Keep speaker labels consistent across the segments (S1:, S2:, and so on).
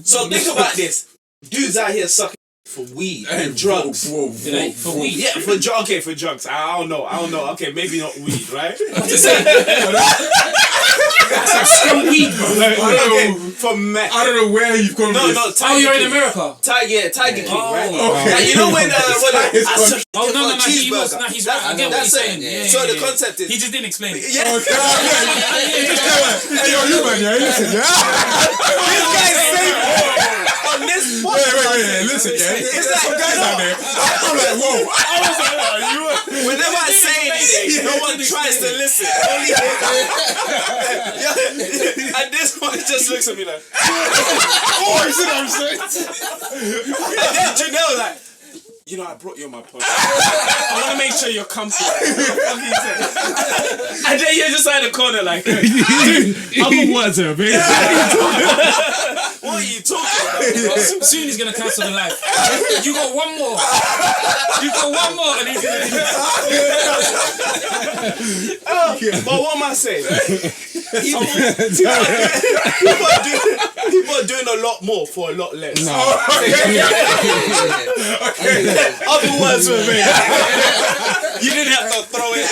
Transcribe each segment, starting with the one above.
S1: So think about this. Dudes out here sucking for weed and drugs.
S2: For weed?
S1: Yeah, for drugs. I don't know. Okay, maybe not weed, right?
S3: That's some weed, bro.
S1: For meth.
S2: I don't know where you've gone with this.
S3: Oh, you're in America?
S1: Tiger King, right?
S2: Okay.
S1: Like, you know when
S3: no, he's right. I get what he's saying.
S1: So the concept is...
S3: He just didn't explain it.
S2: Hey, yo, you man, yeah, listen, yeah?
S1: This guy's saying on this
S2: Wait, listen, yeah? There's some guys out there. I'm like, whoa.
S1: Whenever I say anything, no one tries to listen. Only and this one just looks at me like,
S2: Oh, you see what I'm saying?
S1: and then Janelle like, you know, I brought you on my podcast. I want to make sure you're comfortable. And then you're just in the corner like,
S4: I'm words here, baby.
S1: what are you talking about?
S3: Soon he's going to cancel the live. You got one more. And he's going to...
S1: But what am I saying? People are doing a lot more for a lot less.
S4: No.
S1: Other words were made. You didn't have to throw it.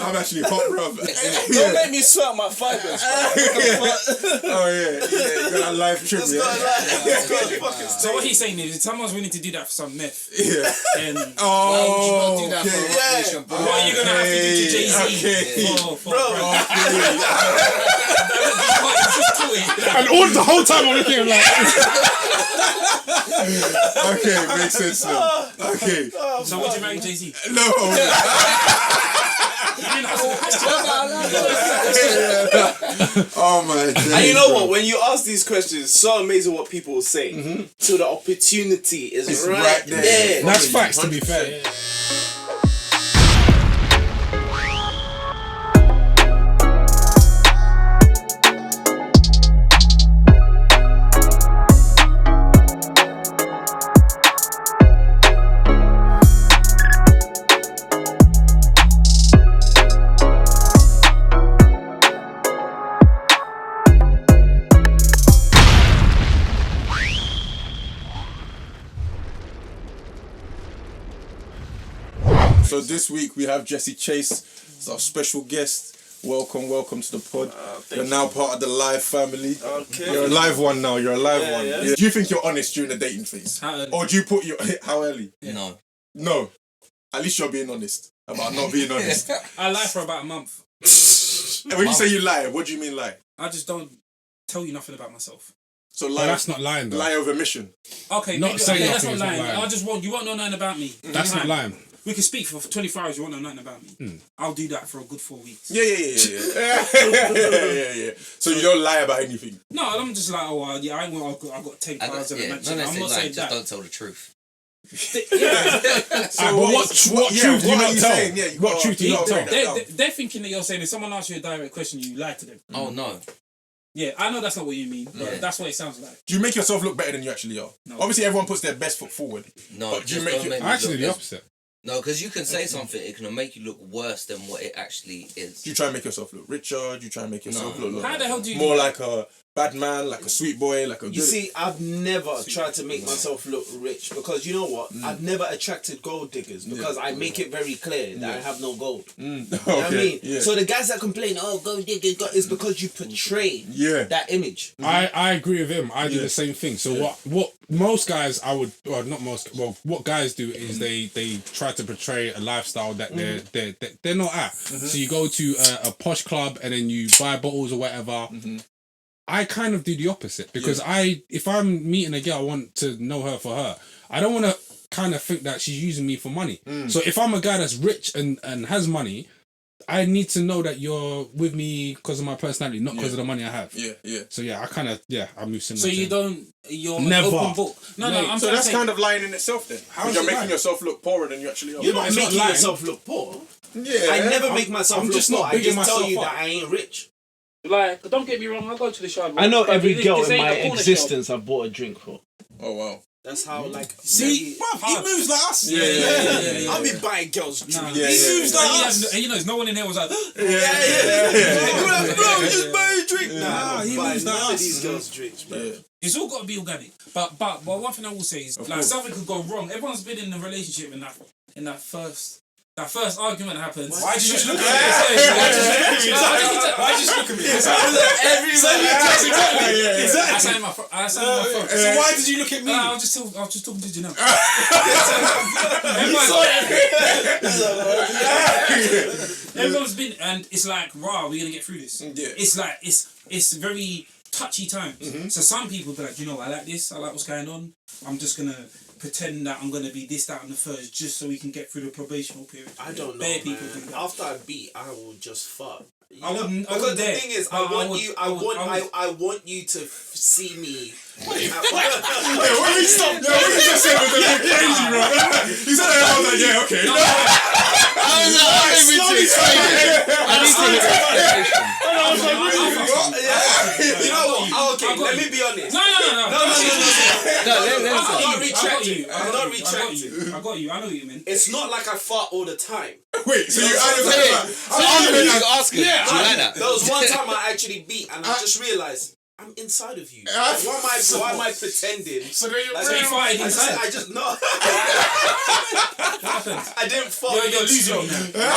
S2: I'm actually hot, bro.
S1: Don't make me sweat my fibers.
S2: Oh, yeah. You got a live trip,
S1: So
S3: what he's saying is, if someone's willing to do that for some meth,
S2: yeah.
S3: then
S2: Oh,
S5: would you not do that for a recreation, bro?
S3: what are you going to have to do to Jay-Z?
S4: And all the whole time I'm looking at him like,
S2: okay, makes sense now. Okay.
S3: So would you marry Jay-Z?
S2: No. Oh my days,
S1: and you know
S2: bro.
S1: what? When you ask these questions, it's so amazing what people will say. So the opportunity is right there.
S4: that's facts to be fair.
S2: So this week we have Jesse Chase as our special guest. Welcome to the pod. You're now part of the live family.
S1: Okay.
S2: You're a live one now. You're a live one.
S1: yeah.
S2: Do you think you're honest during the dating phase?
S3: How early?
S2: Or do you put your... How early?
S5: No.
S2: No. At least you're being honest about not being honest.
S3: I lie for about a month.
S2: And when you say you lie, what do you mean lie?
S3: I just don't tell you nothing about myself.
S2: So
S4: Oh,
S2: lie,
S4: that's not lying though.
S2: lie of omission.
S3: Okay,
S4: Not
S3: maybe,
S4: saying
S3: that's not
S4: nothing is not
S3: lying.
S4: lying.
S3: You won't know nothing about me.
S4: That's not lying.
S3: We can speak for 24 hours, you won't know nothing about me. I'll do that for a good 4 weeks.
S2: Yeah. So you don't lie about anything?
S3: No, I'm just like, oh, yeah, I got 10 cars and a mansion. I'm not saying
S5: just
S3: that.
S5: don't tell the truth.
S2: So
S4: what truth do you not tell?
S2: Yeah,
S4: What truth do you not tell?
S3: They're thinking that you're saying if someone asks you a direct question, you lie to them.
S5: Oh, no.
S3: Yeah, I know that's not what you mean, but that's what it sounds like.
S2: Do you make yourself look better than you actually are?
S3: No.
S2: Obviously, everyone puts their best foot forward.
S5: No,
S2: But do you
S5: just
S2: make
S5: don't
S2: it-
S5: make me
S4: Actually,
S5: look
S4: the
S5: as-
S4: opposite.
S5: No, because you can say something, it can make you look worse than what it actually is.
S2: Do you try and make yourself look richer? Do you try and make yourself look
S3: How the hell do you
S2: more
S3: do
S2: like a bad man, like a sweet boy, like a good...
S1: You see, I've never tried to make myself look rich because you know what? I've never attracted gold diggers because I make it very clear that I have no gold. You know what I mean?
S2: Yeah.
S1: So the guys that complain, oh, gold diggers, is because you portray that image.
S4: I agree with him. I do the same thing. So what most guys what guys do is they try to portray a lifestyle that they're not at. So you go to a posh club and then you buy bottles or whatever. I kind of do the opposite because if I'm meeting a girl, I want to know her for her. I don't want to kind of think that she's using me for money. So if I'm a guy that's rich and has money, I need to know that you're with me because of my personality, not because of the money I have.
S2: Yeah.
S4: So yeah, I kind of I move similar.
S3: So
S4: to
S3: you
S4: him.
S3: don't, you're
S4: Never.
S3: an open book. No, I'm
S2: So
S3: trying
S2: that's
S3: to say,
S2: kind of lying in itself then.
S4: How's
S2: You're
S4: it
S2: making
S4: lying?
S2: yourself look poorer than you actually are.
S1: You're not
S4: it's not
S1: making
S4: lying.
S1: yourself look poor.
S2: Yeah.
S1: I never make myself
S4: I'm
S1: look
S4: just
S1: poor.
S4: not
S1: I
S4: bigging
S1: just tell
S4: myself
S1: you
S4: up.
S1: that I ain't rich.
S3: like, don't get me wrong, I'll go to the shower.
S1: I know every girl
S3: this
S1: in
S3: ain't
S1: my
S3: a corner
S1: existence I've bought a drink for.
S2: Oh wow.
S1: That's how like.
S3: See,
S2: Bruv, he moves like us.
S3: Yeah.
S1: I'll be buying girls drinks.
S3: Nah.
S2: He moves like us.
S3: And you know, there's no one in there was like,
S1: Bro, just buy a drink. Nah,
S2: he
S1: buy
S2: moves like
S1: none of
S2: us.
S1: these girls drinks, bro.
S3: it's all got to be organic. But one thing I will say is, like,
S2: course.
S3: something could go wrong. Everyone's been in a relationship in that first argument happens.
S2: Why'd you just look at me?
S3: Why'd you just look at me? I said my phone.
S2: So why did you look at me?
S3: I was just talking to Janelle. Everyone's been, and it's like, wow, we're gonna get through this.
S2: Yeah.
S3: It's like it's very touchy times. So some people be like, you know, I like this. I like what's going on. I'm just gonna pretend that I'm gonna be this, that, and the first, just so we can get through the probational period.
S1: I don't know,
S3: Bare
S1: man.
S3: people do that.
S1: After I beat, I will just fuck.
S3: I wouldn't
S1: Because the
S3: dare.
S1: thing is,
S3: I
S1: want you to see me.
S2: What did he stop? What you just said was a bit crazy, bro. He said that, I was like, yeah, okay.
S1: You know what? Okay, let me be honest.
S3: No.
S1: I'm not retracting.
S3: I got you. I know what you mean.
S1: It's not like I fart all the time.
S2: Wait, so you
S5: Ask him.
S1: Yeah,
S5: Do you like that?
S1: there was one time I actually beat, and I just realized I'm inside of you. Why am I pretending?
S2: So then you
S1: Like,
S3: So you farted inside?
S1: I just no.
S3: What happened?
S1: I didn't fart.
S3: You're losing me now.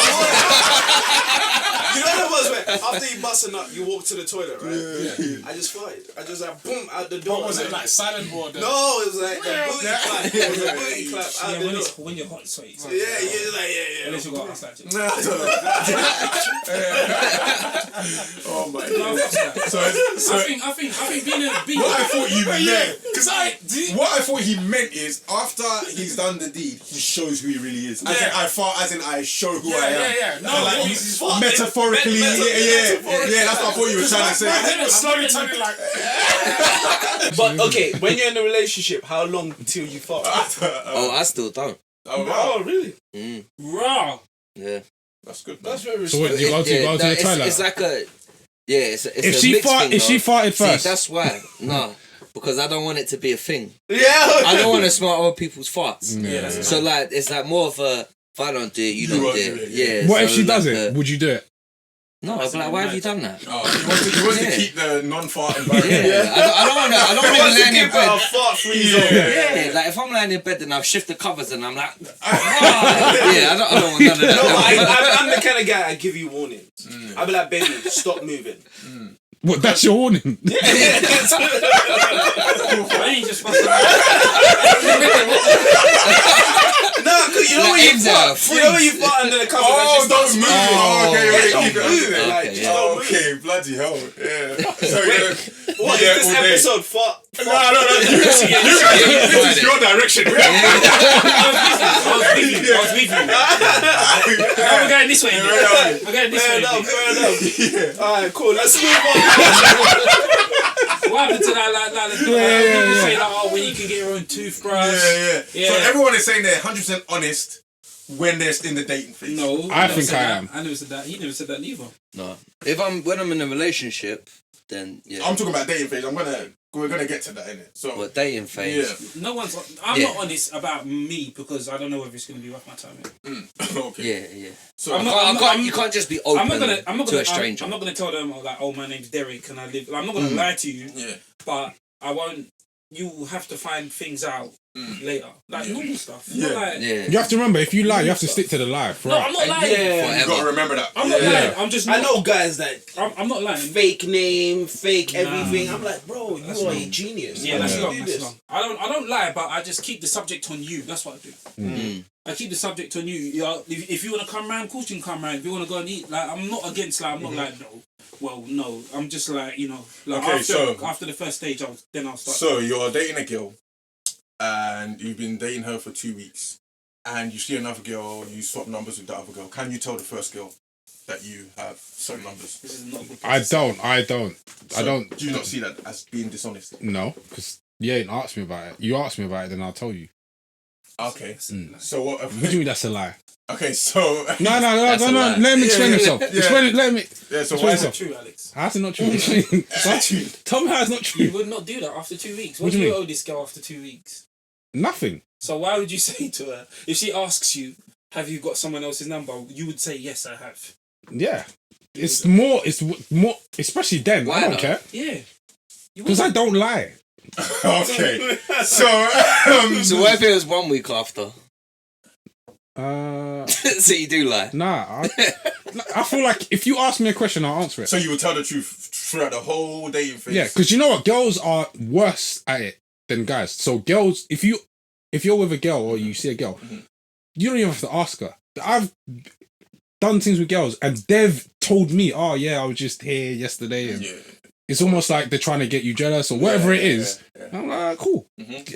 S1: You know what it was, man? After you busting up, you walk to the toilet, right? Yeah. I just farted. I just like boom out the door.
S2: What was it like, silent board?
S1: No, it was like the booty clap. It was a booty clap out
S3: Yeah,
S1: the door.
S3: when you're hot, it's sweet.
S1: Yeah, you're like, yeah.
S3: Unless you got ass like it.
S2: Oh my
S3: No,
S2: god.
S3: fuck that.
S2: So
S3: I think being
S2: what I thought you meant,
S3: because
S2: what I thought he meant is after he's done the deed, he shows who he really is. As in I show who I am.
S3: yeah. No,
S2: like
S3: what-
S2: he's metaphorically, yeah. That's what I thought you were trying to say.
S3: I was slowly turning like.
S1: But okay, when you're in a relationship, how long till you fart?
S5: Oh, I still don't.
S2: Oh wow,
S1: Oh, really?
S3: Raw.
S5: Yeah.
S2: that's good.
S1: That's very
S4: So what,
S1: respectful.
S4: you go to the toilet?
S5: It's like a. Yeah, it's
S4: If
S5: a
S4: she
S5: mixed thing,
S4: if she
S5: though.
S4: farted
S5: See,
S4: first,
S5: that's why. No, because I don't want it to be a thing.
S1: Yeah.
S5: I don't want to smell other people's farts.
S4: Yeah.
S5: So like, it's like more of a. If I don't do it, you don't do
S2: won't
S5: it.
S2: do it,
S5: Yeah.
S4: what if
S5: so
S4: she does
S5: like
S4: it? Would you do it?
S5: No, I'd be like, why have you done that?
S2: Oh, he wants to keep the non-fart environment.
S5: Yeah, I don't want to be laying in bed.
S1: fart free zone.
S5: Yeah, like if I'm lying in bed and I've shifted the covers and I'm like, yeah, I don't want none of that.
S1: No, I'm the kind of guy I give you warnings. I'll be like, baby, stop moving.
S4: What? That's your warning.
S3: I ain't just fucking.
S1: No, because you know when you fart, under the cover.
S2: Oh, don't move. Okay,
S1: Don't move.
S5: Okay,
S1: Like, just don't move.
S2: Okay, bloody hell. Yeah. So,
S1: What is this episode? Fart?
S2: No. This is your direction.
S3: I was with you. Now we're going this way. We're going this way.
S1: Fair enough. Alright, cool. Let's move on.
S3: What happened to that? People say like, oh, when you can get your own toothbrush.
S2: Yeah. So everyone is saying they're 100% honest when they're in the dating phase.
S3: No,
S4: I think I am.
S3: I never said that. He never said that neither.
S5: No, when I'm in a relationship, then yeah.
S2: I'm talking about dating phase. We're gonna get to that, innit? So
S5: What dating phase?
S2: yeah.
S3: No one's. I'm not honest about me because I don't know if it's going to be worth my time.
S2: Okay.
S5: Yeah.
S2: So
S5: You can't just be open
S3: I'm not
S5: to
S3: gonna.
S5: a stranger.
S3: I'm not gonna tell them like, oh, my name's Derek and I live. I'm not gonna lie to you.
S2: Yeah.
S3: But I won't. You will have to find things out later, like normal stuff.
S2: Yeah.
S3: Not like,
S5: Yeah.
S4: You have to remember, if you lie, you have to stick to the lie.
S3: No, I'm not lying.
S2: you gotta remember that.
S3: I'm not lying. I'm just. Not,
S1: I know guys that
S3: I'm not lying.
S1: fake name, fake everything. I'm like, bro, you are a genius.
S3: Yeah,
S1: How
S3: that's
S1: do you
S3: long.
S1: do
S3: That's
S1: this?
S3: long. I don't lie, but I just keep the subject on you. That's what I do. I keep the subject on you. You know, if you want to come round, of course you can come round. If you want to go and eat, like I'm not against. Like I'm not like no. Well, no. I'm just like like
S2: Okay,
S3: after the first stage, I'll start.
S2: So you're dating a girl, and you've been dating her for 2 weeks, and you see another girl, you swap numbers with that other girl. Can you tell the first girl that you have some numbers?
S3: This is not a good
S4: I
S3: place to
S4: don't.
S2: So do you not see that as being dishonest?
S4: No, because you ain't asked me about it. You asked me about it, then I'll tell you.
S2: Okay. So what?
S4: What do you mean that's a lie?
S2: Okay, so
S4: No.
S5: That's a lie.
S4: Let me explain
S2: Yeah,
S4: yourself.
S2: yeah.
S4: Explain it. Let me.
S2: yeah. So
S4: Explain
S2: why?
S4: yourself.
S3: True, Alex.
S4: How's it not true? Tell me how it's not
S3: You
S4: true.
S3: would not do that after 2 weeks.
S4: What
S3: What
S4: do
S3: do
S4: you
S3: you
S4: mean?
S3: owe this girl after 2 weeks?
S4: Nothing.
S3: So why would you say to her, if she asks you, have you got someone else's number, you would say, yes, I have.
S4: Yeah. It's more, especially then.
S5: Why
S4: I don't
S5: not?
S4: care.
S3: Yeah.
S4: Because I don't lie.
S2: Okay. So
S5: So what if it was 1 week after?
S4: Uh,
S5: So you do lie.
S4: nah. I feel like if you ask me a question, I'll answer it.
S2: so you would tell the truth throughout the whole dating phase.
S4: Yeah, because you know what? Girls are worse at it than guys. So girls, if you're with a girl or you see a girl, you don't even have to ask her. I've done things with girls and they've told me, oh yeah, I was just here yesterday. And it's almost like they're trying to get you jealous or whatever it is. I'm like, cool.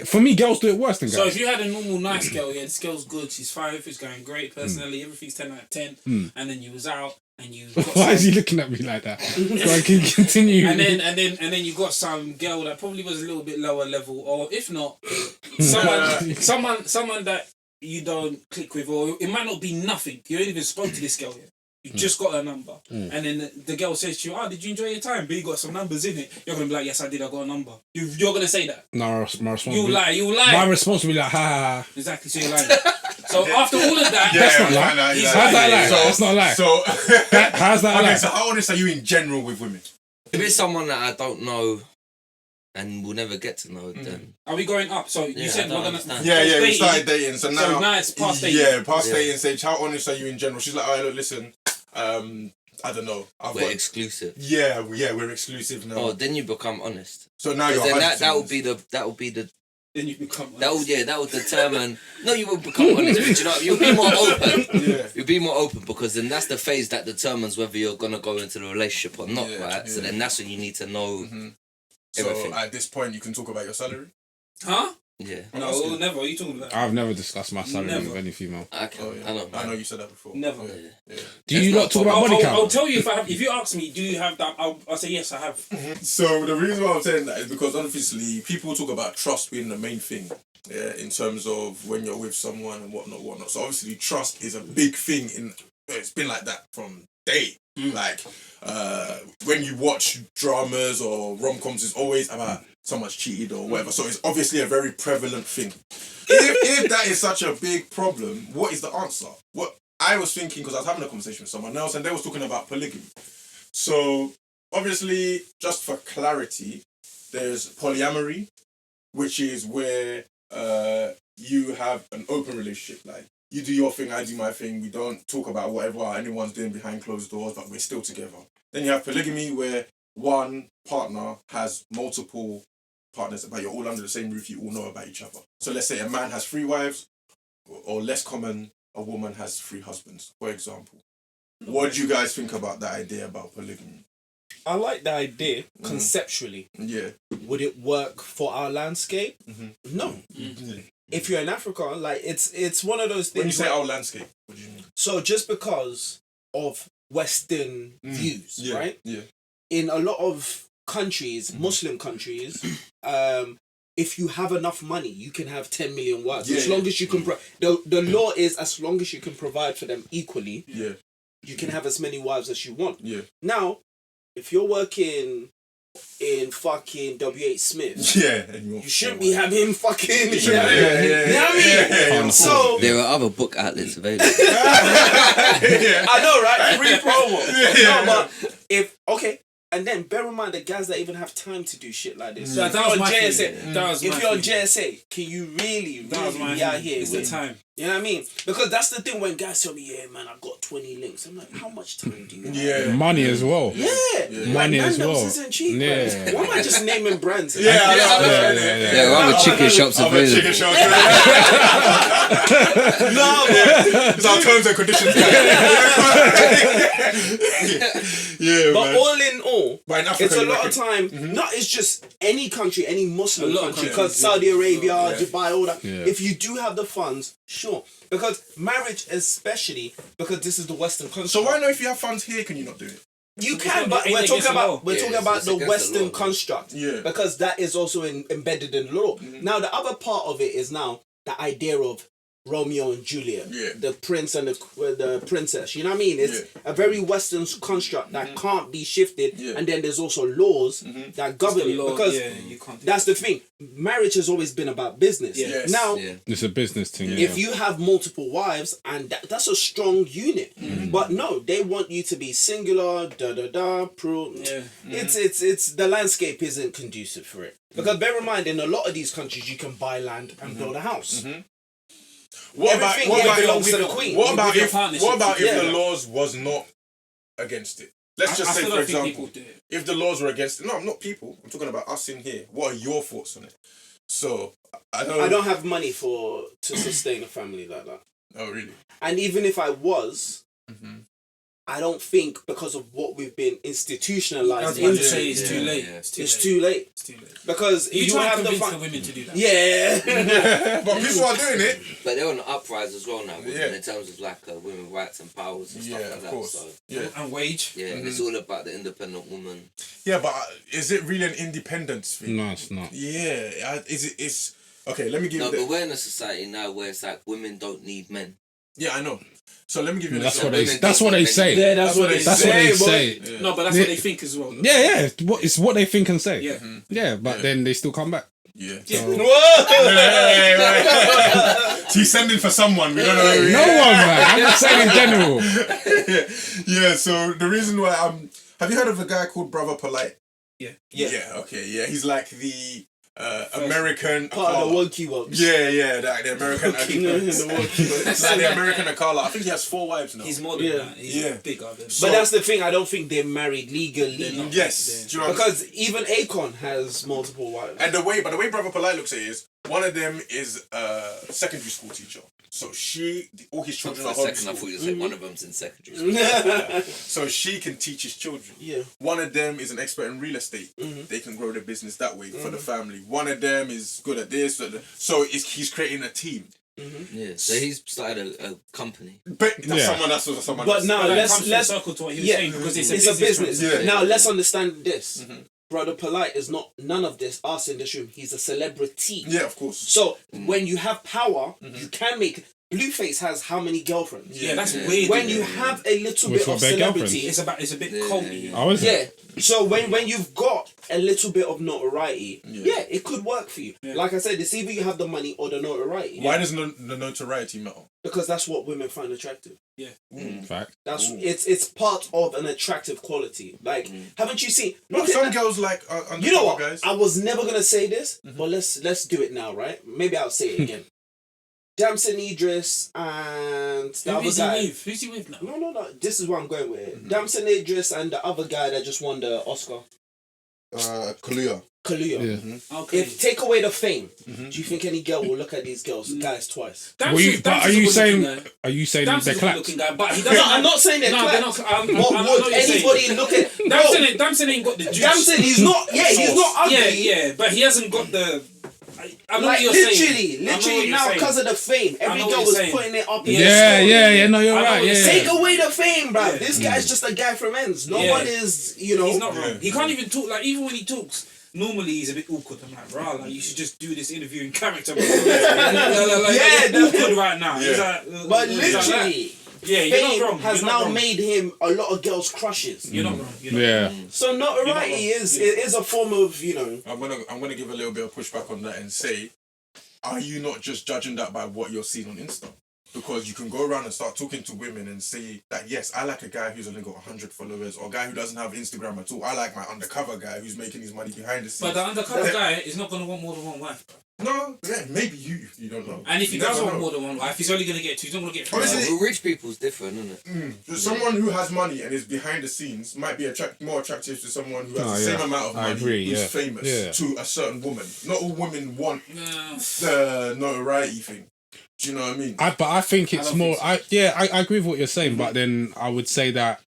S4: For me, girls do it worse than guys.
S3: So if you had a normal nice girl, yeah, this girl's good, she's 5, it's going great personally, everything's 10 out of 10, and then you was out and you got
S4: Why is he looking at me like that? So I can continue.
S3: and then you got some girl that probably was a little bit lower level, or if not, someone that you don't click with, or it might not be nothing. You ain't even spoke to this girl yet. You just got her number, and then the girl says to you, "Oh, did you enjoy your time? But you got some numbers in it." You're gonna be like, "Yes, I did. I got a number." You're gonna say that.
S4: No, my response.
S3: You lie.
S4: My response will be like, ha ha ha.
S3: Exactly. So you're lying. So after all of that,
S4: That's not lie.
S3: He's
S4: How's that lie?
S2: So-
S4: That's not a lie.
S2: So
S4: How's that
S2: okay,
S4: lie?
S2: so how honest are you in general with women?
S5: If it's someone that I don't know and will never get to know, then
S3: are we going up? So you
S5: Yeah,
S3: said
S5: I
S3: we're
S5: don't
S3: gonna.
S5: understand.
S2: Yeah, we
S3: dating.
S2: started dating. So now,
S3: it's past dating.
S2: Yeah, past
S5: Yeah.
S2: dating stage. How honest are you in general? She's like, oh, look, listen, I don't know.
S5: we're exclusive.
S2: We're exclusive now.
S5: Oh, then you become honest.
S2: So now you're.
S5: Then that
S2: 100%
S5: would be the
S3: Then you become.
S5: that would determine. No, you will become honest. But you know, you'll be more open.
S2: Yeah.
S5: You'll be more open because then that's the phase that determines whether you're gonna go into the relationship or not,
S2: Yeah,
S5: right? So
S2: yeah.
S5: then that's when you need to know everything.
S2: So at this point, you can talk about your salary.
S3: Huh?
S5: Yeah.
S3: No, never. What are you talking about?
S4: I've never discussed my salary
S3: Never.
S4: with any female.
S5: Okay.
S2: Oh, yeah.
S5: I know.
S2: you said that before.
S3: Never.
S2: Yeah.
S4: Do you
S5: That's
S4: not talk
S5: not
S4: about body
S3: I'll
S4: count?
S3: tell you if I have. If you ask me, do you have that? I'll say yes, I have.
S2: So the reason why I'm saying that is because obviously people talk about trust being the main thing, in terms of when you're with someone and whatnot. So obviously trust is a big thing it's been like that from day. Like when you watch dramas or rom-coms, it's always about someone's cheated or whatever. So it's obviously a very prevalent thing. If that is such a big problem, what is the answer? What I was thinking, because I was having a conversation with someone else and they was talking about polygamy. So obviously, just for clarity, there's polyamory, which is where you have an open relationship. Like you do your thing, I do my thing. We don't talk about whatever anyone's doing behind closed doors, but we're still together. Then you have polygamy, where one partner has multiple partners, but you're all under the same roof. You all know about each other. So let's say a man has 3 wives, or less common, a woman has 3 husbands, for example. What do you guys think about that idea about polygamy?
S1: I like the idea conceptually.
S2: Yeah.
S1: Would it work for our landscape? No. If you're in Africa, like it's one of those things.
S2: When you say
S1: where-
S2: our landscape, what do you mean?
S1: So just because of Western views, right?
S2: Yeah.
S1: In a lot of countries, Muslim countries, if you have enough money, you can have 10 million wives. As long as you can, the law is as long as you can provide for them equally, you can have as many wives as you want.
S2: Yeah.
S1: Now, if you're working in fucking W.H. Smith,
S2: And
S1: you shouldn't be having him fucking. You know
S2: Yeah.
S1: what I mean? So
S5: There are other book outlets available.
S1: I know, right? Free promo. No, but and then bear in mind the guys that even have time to do shit like this. So if you're on JSA, if you're on JSA, can you really be out here?
S3: It's the time.
S1: You know what I mean? Because that's the thing when guys tell me, yeah, man, I've got 20 links. I'm like, how much time do you have?
S4: Money as well.
S1: Yeah.
S4: Money
S1: like,
S4: as well.
S1: Isn't cheap,
S4: Yeah.
S1: man. Why am I just naming brands?
S5: There are other chicken shops available.
S2: Chicken shops.
S1: No, but
S2: It's our terms and conditions.
S1: But all in all,
S2: But in Africa,
S1: it's a
S2: you
S1: lot of
S2: reckon-
S1: time. No, it's just any country, any Muslim
S3: A lot of
S1: country,
S3: countries,
S1: because Saudi Arabia,
S2: Yeah.
S1: Dubai, all that.
S4: Yeah.
S1: If you do have the funds, sure. Because marriage, especially because this is the Western country.
S2: So why not, if you have funds here, can you not do it?
S1: You can, but
S3: Ain't
S1: we're
S3: against
S1: talking
S3: the law.
S1: about
S5: Yeah, it's
S1: the
S5: against the
S1: Western
S5: law,
S1: construct.
S2: Yeah.
S1: Because that is also embedded in the law. Now the other part of it is now the idea of Romeo and Juliet,
S2: Yeah.
S1: the prince and the princess. You know what I mean? It's a very Western construct that can't be shifted.
S2: Yeah.
S1: And then there's also laws that govern it. Because
S3: you can't do
S1: that's the thing. Marriage has always been about business.
S3: Yeah.
S2: Yes.
S1: Now,
S4: It's a business thing. Yeah.
S1: if you have multiple wives, and that's a strong unit. But no, they want you to be singular,
S3: Yeah.
S1: It's the landscape isn't conducive for it. Because bear in mind, in a lot of these countries, you can buy land and build a house. Everything belongs to the queen.
S2: What about
S3: With
S2: if
S3: your partnership.
S2: the laws was not against it? Let's just say,
S3: still
S2: for
S3: don't think
S2: example,
S3: people do it.
S2: if the laws were against it, no, not people. I'm talking about us in here. What are your thoughts on it? So I don't
S1: have money to sustain a family like that.
S2: Oh, really?
S1: And even if I was, I don't think because of what we've been institutionalized
S3: I was about
S1: into,
S3: to say it's too late.
S5: Yeah.
S1: it's too late.
S3: It's too late.
S1: Because
S3: You
S1: you
S3: try
S1: have
S3: to
S1: the
S3: convince the women to do that.
S1: Yeah.
S2: But people are doing it.
S5: But they're on the uprise as well now,
S2: Yeah.
S5: in terms of like women's rights and powers and stuff
S2: Yeah,
S5: like
S2: of
S5: that.
S2: course.
S5: So
S2: Yeah.
S3: And wage.
S5: yeah, it's all about the independent woman.
S2: Yeah, but is it really an independence thing?
S4: No, it's not.
S2: Yeah. Is it? It's okay. Let me give
S5: No,
S2: you.
S5: but we're in a society now where it's like women don't need men.
S2: Yeah, I know. So let me give you.
S4: That's
S2: an
S4: what
S2: example.
S4: they. That's what they say.
S1: Yeah, that's what they
S4: That's what they say.
S2: Yeah.
S3: No, but that's what they think as well.
S4: Yeah. It's what they think and say.
S3: Yeah.
S4: Yeah, but then they still come back.
S2: Yeah.
S1: Whoa!
S2: So he's sending for someone. We don't know. Who he
S4: No
S2: is.
S4: one, man. I'm just saying in general.
S2: Yeah. So the reason why have you heard of a guy called Brother Polite?
S3: Yeah.
S2: Yeah. Okay. Yeah. He's like the American.
S1: Part of the wokey wokes.
S2: Yeah. The American.
S1: King of the wokey wokes.
S2: It's like the American Akala. I think he has 4 wives now.
S3: He's more than
S1: Yeah.
S3: that. He's bigger than
S1: But that's the thing. I don't think they're married legally.
S2: Yes. Do you know what I'm
S1: Because even Akon has multiple wives.
S2: And the way Brother Polite looks at it is, one of them is a secondary school teacher. So all his
S5: For
S2: children
S5: a
S2: are
S5: second, I
S2: homeschooled.
S5: thought you said one of them's in secondary school.
S2: So she can teach his children.
S1: Yeah.
S2: One of them is an expert in real estate. They can grow their business that way for the family. One of them is good at this. So he's creating a team.
S5: Yeah, so he's started a company.
S2: But that's someone else. Someone
S1: But
S2: else.
S1: now
S3: But that
S1: let's
S3: comes full circle to what he was saying because it's
S1: a business.
S2: Yeah.
S1: Now let's understand this. Brother Polite is not none of this us in this room. He's a celebrity.
S2: Yeah, of course.
S1: So when you have power, you can make. Blueface has how many girlfriends?
S3: Yeah, that's weird.
S1: When you have a little
S4: Which
S1: bit
S4: were
S1: of
S4: their
S1: celebrity,
S4: girlfriends?
S3: it's a bit culty.
S4: I was.
S1: yeah. So when you've got a little bit of notoriety, yeah, it could work for you.
S3: Yeah.
S1: Like I said, it's either you have the money or the notoriety.
S2: Why does the notoriety matter?
S1: Because that's what women find attractive.
S3: Yeah.
S4: Fact.
S1: That's it's part of an attractive quality. Like, haven't you seen?
S2: But
S1: look at
S2: some
S1: that-
S2: girls like
S1: You know what?
S2: guys.
S1: I was never gonna say this, but let's do it now, right? Maybe I'll say it again. Damson Idris and the other
S3: Who's he
S1: guy.
S3: with? Who's he with now?
S1: No. This is where I'm going with it. Damson Idris and the other guy that just won the Oscar,
S6: Kaluuya.
S1: Kaluuya.
S4: Yeah.
S3: Okay.
S1: If take away the fame, do you think any girl will look at these guys twice?
S4: Are you saying they're clapped?
S3: Looking guy, but he
S1: No,
S3: doesn't.
S1: I'm not saying they're
S3: No, they're
S1: clapped.
S3: not. I
S1: What
S3: know
S1: would
S3: what you're saying.
S1: anybody look at?
S3: Damson ain't got the juice.
S1: Damson, he's not. Yeah, he's not ugly.
S3: Yeah, but he hasn't got the. I know
S1: Like
S3: what you're saying.
S1: literally now because of the fame, every
S3: know
S1: girl
S3: what
S1: was
S3: you're saying.
S1: putting it up in
S4: Yeah,
S1: their story.
S4: no, you're
S3: I know
S4: right.
S3: what you're
S4: Yeah.
S1: Take away the fame, bro.
S3: Yeah.
S1: This guy's just a guy from ends. No
S3: Yeah.
S1: one is, you know.
S3: He's not wrong. He can't even talk. Like even when he talks, normally he's a bit awkward. I'm like, rah, like you should just do this interview in character. Bro.
S1: Yeah,
S3: you're awkward right now.
S2: Yeah.
S3: He's like,
S1: But
S3: he's like that.
S1: literally,
S3: Yeah, you're
S1: fame
S3: not wrong.
S1: has
S3: You're not
S1: now
S3: wrong.
S1: made him a lot of girls' crushes.
S3: You're not wrong. You're not
S4: Yeah.
S3: wrong.
S1: So notoriety
S3: You're not
S1: is it is a form of, you know.
S2: I'm gonna give a little bit of pushback on that and say, are you not just judging that by what you're seeing on Insta? Because you can go around and start talking to women and say that, yes, I like a guy who's only got 100 followers, or a guy who doesn't have Instagram at all. I like my undercover guy who's making his money behind the scenes.
S3: But the undercover guy is not going to want more than one wife.
S2: No, yeah, maybe you don't know.
S3: And if he
S2: You
S3: does
S2: never
S3: want
S2: know.
S3: more than one wife, he's only going to get two. He's not going to get three.
S2: Honestly,
S5: Well, rich people's different, isn't it?
S2: Someone who has money and is behind the scenes might be more attractive to someone who has
S4: Oh,
S2: the
S4: yeah.
S2: same amount of
S4: I
S2: money
S4: agree,
S2: who's
S4: yeah.
S2: famous
S4: Yeah.
S2: to a certain woman. Not all women want
S3: No.
S2: the notoriety thing. Do you know what I mean?
S4: But I think it's
S3: don't
S4: more.
S3: think
S4: I agree with what you're saying, but then I would say that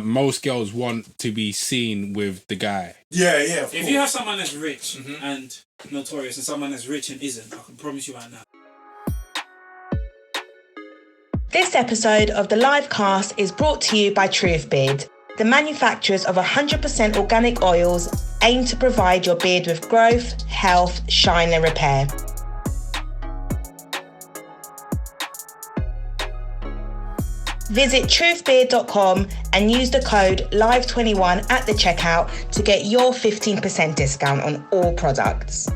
S4: most girls want to be seen with the guy.
S2: Yeah, of
S3: If
S2: course.
S3: you have someone that's rich and notorious and someone that's rich and isn't, I can promise you right now.
S7: This episode of the live cast is brought to you by TruthBeard, the manufacturers of 100% organic oils aim to provide your beard with growth, health, shine and repair. Visit truthbeard.com and use the code LIVE21 at the checkout to get your 15% discount on all products.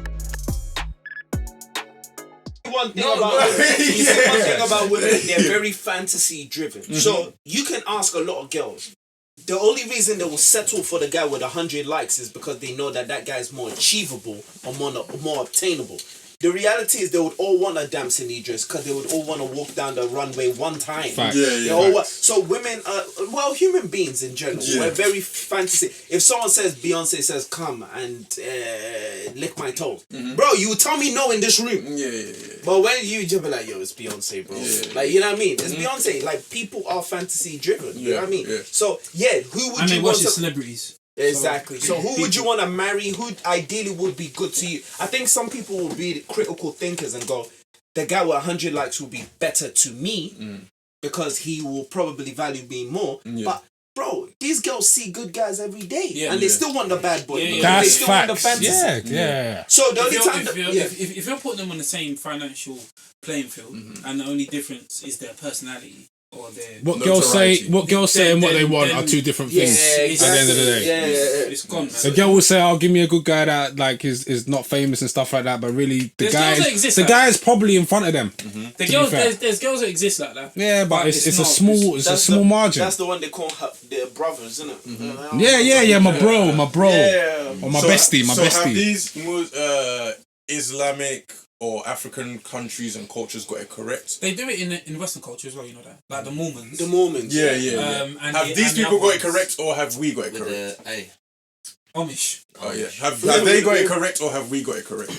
S1: One thing about women, they're very fantasy driven. So you can ask a lot of girls. The only reason they will settle for the guy with 100 likes is because they know that guy is more achievable or more obtainable. The reality is they would all want a damn dress because they would all want to walk down the runway one time. So women are, human beings in general, we're very fantasy. If someone says, Beyonce says, come and lick my toe, bro, you would tell me no in this room. But when you just be like, yo, it's Beyonce, bro. Like, you know what I mean? It's Beyonce. Like, people are fantasy driven. You know what I mean? So, who would you want to...
S3: celebrities.
S1: Exactly. So who would you want to marry? Who ideally would be good to you? I think some people will be critical thinkers and go, the guy with 100 likes will be better to me because he will probably value me more. But bro, these girls see good guys every day and they still want the bad boy.
S4: That's
S1: they still want the fantasy.
S4: Yeah.
S1: So the only time
S3: if you're putting them on the same financial playing field and the only difference is their personality.
S4: What girls say and what they want are two different things at the end of the day.
S3: It's gone, man.
S4: A girl will say, "I'll give me a good guy that like is not famous and stuff like that," but really the guy is probably in front of them.
S3: There's girls that exist like that.
S4: Yeah, but it's a small margin.
S1: That's the one they call their brothers, isn't it?
S4: Yeah, my bro, or my bestie.
S2: So have these Islamic or African countries and cultures got it correct?
S3: They do it in Western culture as well, you know that. Like the Mormons.
S2: Yeah. Have these people got it correct or have we got it correct?
S3: Amish.
S2: Oh yeah. Have they got it correct or have we got it correct?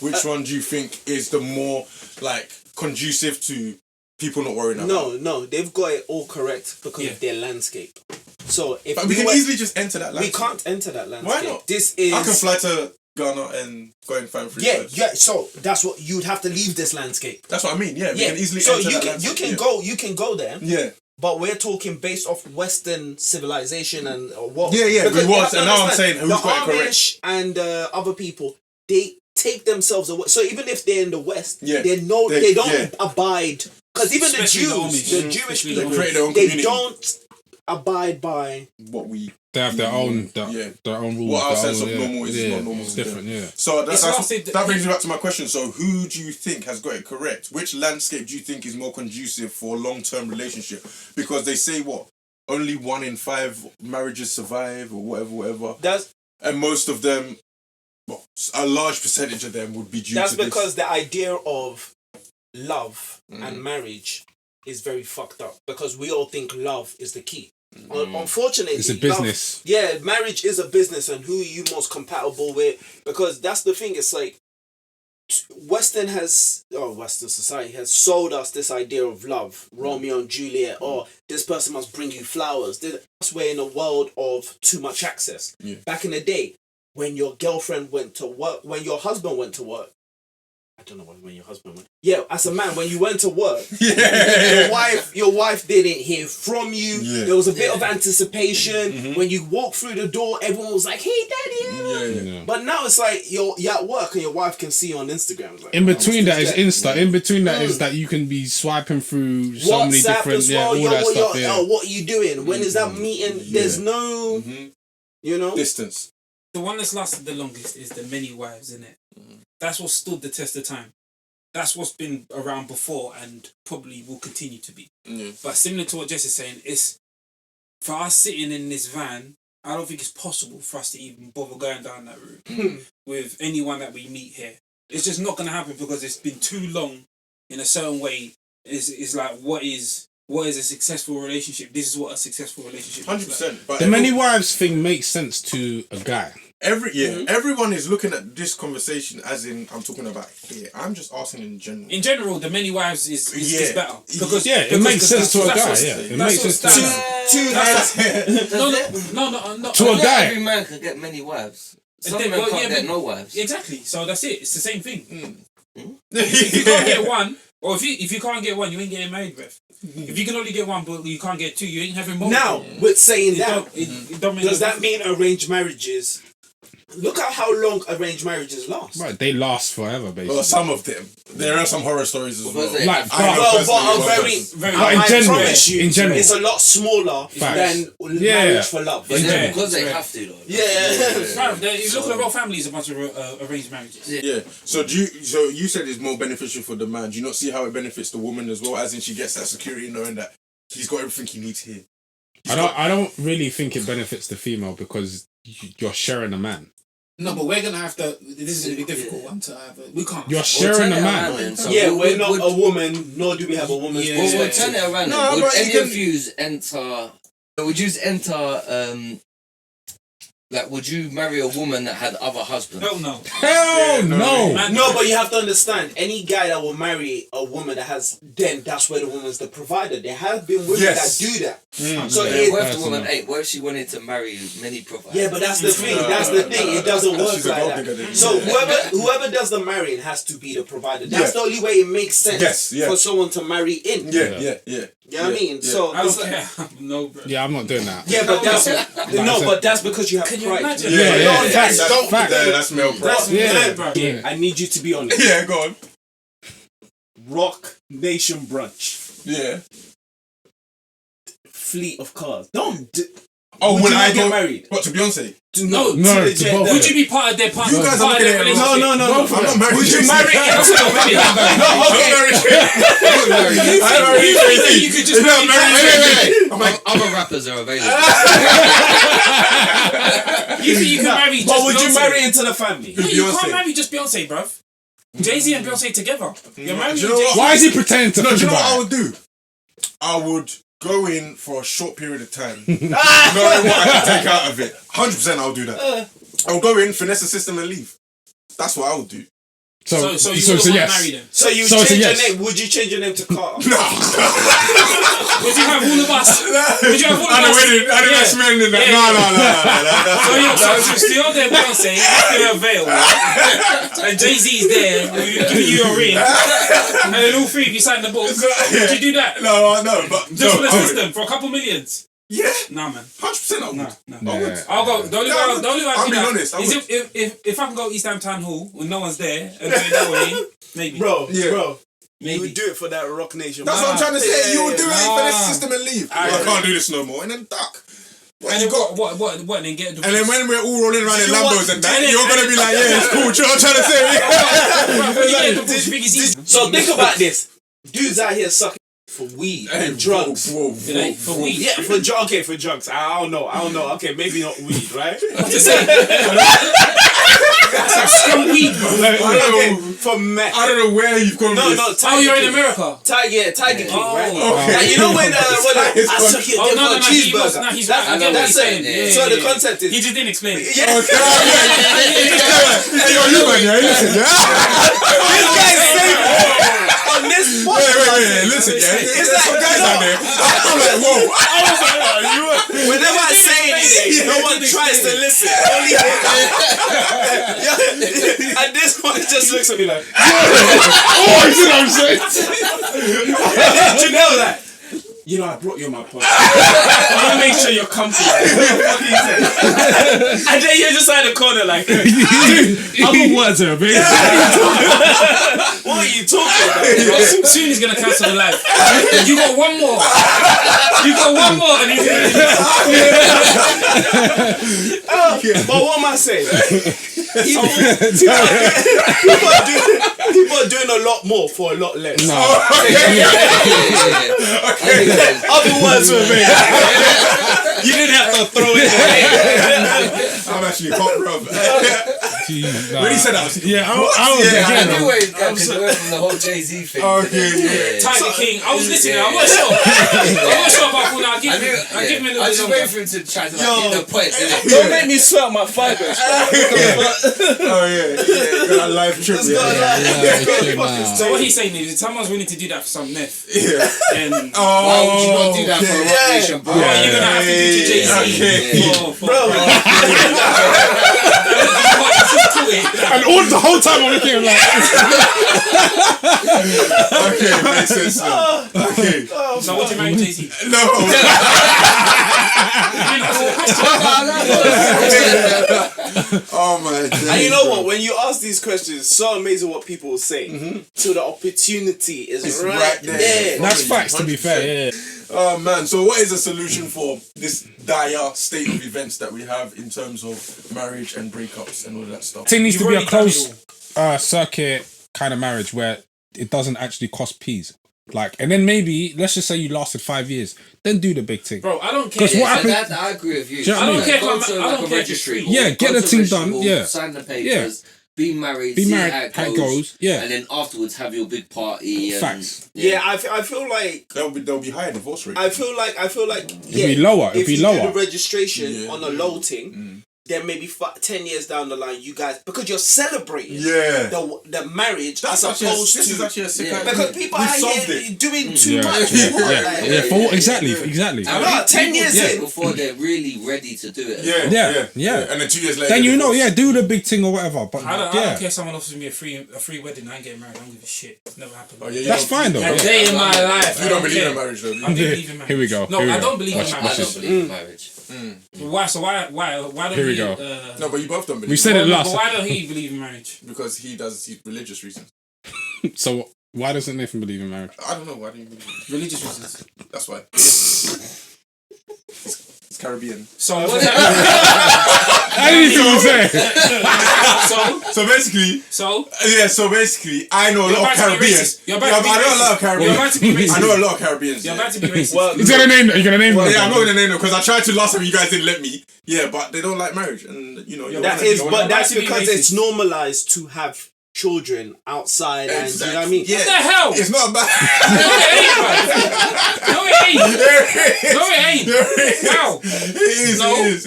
S2: Which one do you think is the more like conducive to people not worrying about?
S1: No, they've got it all correct because of their landscape. So if
S2: we can easily just enter that landscape.
S1: We can't enter that landscape.
S2: Why not? I can fly to Ghana and go and find free birds.
S1: So that's what you'd have to leave this landscape.
S2: That's what I mean. Yeah, we can easily.
S1: So
S2: enter
S1: you can go there.
S2: Yeah.
S1: But we're talking based off Western civilization and what.
S2: Yeah. We was, and now I'm saying who's got it correct.
S1: Amish and other people, they take themselves away. So even if they're in the West, they don't abide. Because even
S3: especially
S1: the Jewish
S2: they
S1: people,
S2: create their own
S1: they
S2: community.
S1: don't abide by
S2: what we.
S4: They have their own rules.
S2: What our sense of normal is not normal.
S4: It's different,
S2: So that brings me back to my question. So who do you think has got it correct? Which landscape do you think is more conducive for a long-term relationship? Because they say only 1 in 5 marriages survive or whatever. And most of them, a large percentage of them would be due to this.
S1: That's because the idea of love and marriage is very fucked up. Because we all think love is the key. Unfortunately,
S4: it's a business.
S1: Marriage is a business, and who are you most compatible with? Because that's the thing. It's like Western society has sold us this idea of love, Romeo and Juliet. This person must bring you flowers. We're in a world of too much access. Back in the day, when your girlfriend went to work, when your husband went to work. I don't know when your husband went. Yeah, as a man, when you went to work, your wife didn't hear from you. Yeah. There was a bit of anticipation. When you walk through the door, everyone was like, "Hey, daddy." But now it's like you're at work and your wife can see you on Instagram. Like,
S4: in between that is Insta. In between that is that you can be swiping through so many different
S1: what are you doing? When is that meeting? There's no,
S2: distance.
S3: The one that's lasted the longest is the many wives, isn't it? That's what stood the test of time. That's what's been around before and probably will continue to be. But similar to what Jess is saying, it's for us sitting in this van, I don't think it's possible for us to even bother going down that route with anyone that we meet here. It's just not going to happen because it's been too long in a certain way. It's like, what is a successful relationship? This is what a successful relationship is.
S2: 100%. But
S4: the many wives thing makes sense to a guy.
S2: Everyone is looking at this conversation as in I'm talking about here. I'm just asking in general.
S3: In general, the many wives is better because
S4: it makes sense to a guy. It makes sense
S5: to a guy. Every man can get many wives. Some men can't get no wives.
S3: Exactly. So that's it. It's the same thing. If you can't get one, or if you can't get one, you ain't getting married, bruv. If you can only get one, but you can't get 2, you ain't having more.
S1: Now, with saying that, does that mean arranged marriages look at how long arranged marriages last.
S4: Right, they last forever, basically.
S2: Well, some of them. There are some horror stories as well.
S5: Because they-
S4: Like,
S2: I know
S1: Well,
S2: personally
S1: but
S2: one
S1: very,
S2: person.
S3: Very
S4: But in
S1: I
S4: general,
S1: promise you,
S4: in general.
S1: it's a lot smaller than marriage for love.
S5: But
S3: Yeah.
S5: because they have to, though.
S1: Yeah.
S3: You look at the royal family is a bunch of arranged marriages.
S2: Yeah. So you said it's more beneficial for the man. Do you not see how it benefits the woman as well? As in, she gets that security knowing that he's got everything he needs here.
S4: I don't really think it benefits the female because you're sharing a man.
S3: No, but we're gonna have to. This is gonna be a difficult one to have. We can't.
S4: You're sharing a man.
S5: Then, so
S1: Yeah,
S5: would-
S1: we're not
S5: would-
S1: a woman, nor do we have a woman's
S3: Yeah.
S5: Well, we'll
S1: perspective.
S5: turn it around.
S2: No,
S5: then. Would
S2: but you
S5: any
S2: can-
S5: of yous enter? Would you enter? Like, would you marry a woman that had other husbands?
S3: Hell no.
S4: Hell no.
S3: Man,
S1: No, but you have to understand, any guy that will marry a woman that has, then that's where the woman's the provider. There have been women
S2: Yes.
S1: that do that.
S2: Mm.
S1: So
S5: Yeah,
S1: it,
S5: what if the woman ain't? What if she wanted to marry many providers?
S1: yeah, but that's the thing. That's the thing. It doesn't work
S2: She's a
S1: like
S2: gold
S1: that.
S2: digger then.
S1: So whoever does the marrying has to be the provider. That's the only way it makes sense
S2: Yes, yeah.
S1: for someone to marry in.
S2: Yeah.
S1: You know what I mean? So
S3: I
S1: it's
S3: don't
S1: like-
S3: care. No, bro.
S4: Yeah, I'm not doing that.
S1: yeah, but that's but that's because you have
S3: Can you
S1: pride.
S3: imagine?
S2: Yeah,
S4: Yeah,
S2: that's
S4: facts.
S2: that's male pride.
S3: That's
S4: Yeah.
S3: bro.
S4: Yeah.
S1: I need you to be honest.
S2: Yeah, go on.
S1: Rock Nation brunch,
S2: Yeah.
S1: fleet of cars. Don't.
S2: Oh,
S1: Would
S2: when
S1: you
S2: I
S1: not get
S2: go
S1: married?
S2: What to Beyonce?
S3: No,
S4: No,
S1: to
S4: to both.
S3: Would you be part of their part?
S2: You guys are
S3: part of
S2: looking
S3: their
S2: at it.
S3: relationship?
S1: No.
S2: I'm not married.
S1: Would you marry into
S3: That's
S1: the
S3: not
S1: family?
S3: really-
S1: No, okay.
S3: You think you could just marry
S5: Other rappers are available.
S3: You think you can marry just
S1: But would you
S3: Beyonce?
S1: marry into the family?
S3: No, you
S2: Beyonce.
S3: can't marry just Beyonce, bruv. Jay-Z and Beyonce together. You're marrying
S2: Do you know what?
S3: Jay-Z.
S4: Why is he pretending to
S2: No, do
S4: think
S2: you know what I
S4: about it?
S2: would do? I would go in for a short period of time, knowing what I can take out of it. 100% I'll do that. I'll go in, finesse the system and leave. That's what I would do.
S3: So you wouldn't want to marry them.
S1: So you
S4: So it's a
S1: change your
S4: yes.
S1: name? Would you change your name to Carter?
S3: Would you have all of us? Would you have all of
S2: I
S3: us?
S2: didn't
S3: Yeah.
S2: smell in that.
S3: So you're there, Beyonce, in a veil, and Jay-Z's there, giving you a ring, and then all three of you sign the book. Would you do that?
S2: No, but
S3: Just for the
S2: I would.
S3: system, for a couple millions?
S2: Yeah,
S3: Nah, man.
S2: 100% I would.
S3: No.
S2: I would.
S4: Yeah.
S3: I'll go. The only way
S2: I'm
S3: I
S2: being honest, I
S3: is
S2: would.
S3: if I can go East Ham Town Hall when no one's there and do it that way, maybe.
S1: Bro,
S2: Yeah.
S1: bro.
S3: Maybe.
S1: You would do it for that Rock Nation.
S2: That's what I'm trying to say. You would do it,
S3: Nah.
S2: finesse the system and leave. I can't do this no more, and then duck.
S3: And then what? And then get a
S2: And then when we're all rolling around in
S1: You want-
S2: Lambos and that,
S3: and then-
S2: you're gonna be like, yeah, it's cool. Do you know what I'm trying to say?
S3: when you get a divorce, you think it's easy.
S1: So think about this. Dudes out here sucking for weed and drugs.
S2: Whoa.
S3: For weed.
S1: Yeah, for drugs. I don't know. Okay, maybe not weed, right?
S3: I'm just saying. That's some weed, bro.
S1: Okay, for meth.
S2: I don't know where you've gone with this.
S3: Oh, you're in America.
S1: Tiger King, right?
S2: Okay.
S1: Like, you know when I suck your
S3: Oh,
S1: dick
S3: no,
S1: for a
S3: he was.
S1: cheeseburger.
S3: No, he's right. I get what
S1: That's
S3: he's
S1: it.
S3: saying. Yeah,
S1: So
S3: yeah,
S1: the
S3: yeah.
S1: concept is
S3: He just didn't explain it.
S1: yeah.
S2: Hey, yo, you man, yeah, listen, yeah?
S1: This guy's saying on this
S2: Wait, listen, yeah? There's some guys out there. I'm like, whoa.
S1: whenever I say anything, no one tries to listen. Only and this one just looks at me like,
S4: Oh, you see what I'm saying?
S1: did you know that? You know, I brought you on my podcast. I want to make sure you're comfy. What he said. And then you're just in the corner like, other words are big. What are you talking about?
S3: Soon he's gonna cancel the live. You got one more. You got one more, and he's
S1: But what am I saying? People are doing a lot more for a lot less. Other words were made. You didn't have to throw it away.
S2: I'm actually hot, bro. When he said that, I was thinking,
S4: Yeah, I was
S2: Yeah,
S5: I
S4: again.
S5: knew where he's going to go from the whole Jay-Z thing.
S2: Okay, yeah.
S3: Tiger King. I was listening. I'm not sure. I'm not sure about I'll give him a little
S5: I
S3: bit
S5: just
S3: longer.
S5: waited for him to try to hit the point. innit?
S1: Don't make me sweat my fibers.
S2: Oh, yeah. Got a live trip, yeah.
S3: So what he's saying is, if someone's willing to do that for some meth,
S2: Yeah.
S3: then
S5: Why would you not do that for a Rock
S1: Yeah.
S5: Nation, bro?
S3: well, you're gonna have to do to Jay-Z.
S2: Okay.
S3: For-
S4: And all the whole time I'm looking at him like,
S2: Okay, makes sense now. Okay.
S3: So what do you marry Jay-Z?
S2: No. Oh my days.
S1: And you know what? When you ask these questions, it's so amazing what people will say. So the opportunity is
S2: It's
S1: right,
S2: right there.
S1: there.
S4: that's facts to be fair.
S2: Oh man, so what is the solution for this dire state of events that we have in terms of marriage and breakups and all of that stuff?
S4: I think it needs
S3: You've
S4: to be a
S3: already done it
S4: close circuit kind of marriage where it doesn't actually cost peas. Like, and then maybe, let's just say you lasted 5 years, then do the big thing.
S3: Bro, I don't care.
S4: 'Cause what
S5: Yeah,
S4: happened-
S5: I agree with you.
S4: Do you know what I mean?
S3: I don't care if
S5: Go
S3: I'm-
S5: to
S3: I
S5: like
S3: don't
S5: a
S3: care if
S5: registry.
S3: it's
S4: free. Yeah,
S5: Go
S4: get
S5: to
S4: the thing
S5: registry
S4: done,
S5: hall,
S4: yeah.
S5: Sign the papers. Be married.
S4: Be
S5: see
S4: married,
S5: how
S4: how it goes, yeah.
S5: And then afterwards have your big party. And,
S4: Facts.
S1: Yeah, I feel like
S2: There'll be higher divorce rate.
S1: I feel like
S4: be lower, it'd
S1: If
S4: be
S1: you
S4: lower.
S1: do the registration
S2: Yeah.
S1: on a low thing, then maybe 10 years down the line, you guys, because you're celebrating
S2: Yeah.
S1: the marriage
S2: That's
S1: as
S2: actually
S1: opposed
S2: this
S1: to
S2: is actually a sick
S5: Yeah.
S2: idea.
S1: because people
S2: We've
S1: are
S2: solved
S1: here
S2: it.
S1: doing too
S4: Yeah,
S1: much.
S4: yeah,
S1: Like,
S4: yeah. For what, exactly.
S5: And
S1: No, 10 years
S5: do it
S1: in.
S5: before they're really ready to do it.
S4: Yeah.
S2: And then 2 years later.
S4: Then you know,
S2: divorce.
S4: do the big thing or whatever. But
S3: I don't
S4: yeah,
S3: care if someone offers me a free wedding. I ain't getting married. I don't give a shit. It's never happened.
S2: Oh, yeah,
S4: that's
S2: you don't-
S4: fine though.
S3: A day in my life.
S2: You don't believe
S3: care.
S2: in marriage though.
S3: I do believe in marriage.
S4: Here we go.
S3: No,
S4: Here we
S3: I
S4: go.
S3: don't believe
S4: Watch
S3: in
S5: I
S3: marriage.
S5: don't believe in marriage.
S3: Why? So why don't
S4: Here we
S3: he?
S4: go.
S2: No, but you both don't believe.
S4: We said
S2: in
S4: it
S2: marriage.
S4: last
S3: But why don't he believe in marriage?
S2: Because he does his religious reasons.
S4: So why doesn't Nathan believe in marriage?
S2: I don't know. Why do you believe?
S3: Religious reasons.
S2: That's why. It's Caribbean.
S3: So what?
S4: I didn't even say.
S2: So basically,
S3: So
S2: So basically, I know a
S3: You're
S2: lot of
S3: about to be
S2: Caribbeans.
S3: racist. You're about to be
S2: I know a lot of
S3: racist. You're
S2: Caribbeans.
S3: about to be racist.
S2: I know a lot of Caribbeans.
S3: You're
S2: yeah.
S3: about to be racist.
S1: Well,
S4: He's gonna name. You're gonna name. them.
S2: Yeah, I'm not gonna name them because I tried to last time. You guys didn't let me. Yeah, but they don't like marriage, and you know.
S1: that is,
S3: you're
S1: but
S3: about
S1: that's
S3: to be
S1: because it's
S3: racist.
S1: normalized to have children outside, and you know what I mean.
S2: Yeah.
S3: What the hell?
S2: It's not bad.
S3: No, it ain't, man. No, it ain't. No, it ain't. Wow.
S2: It is.
S3: No,
S2: It is.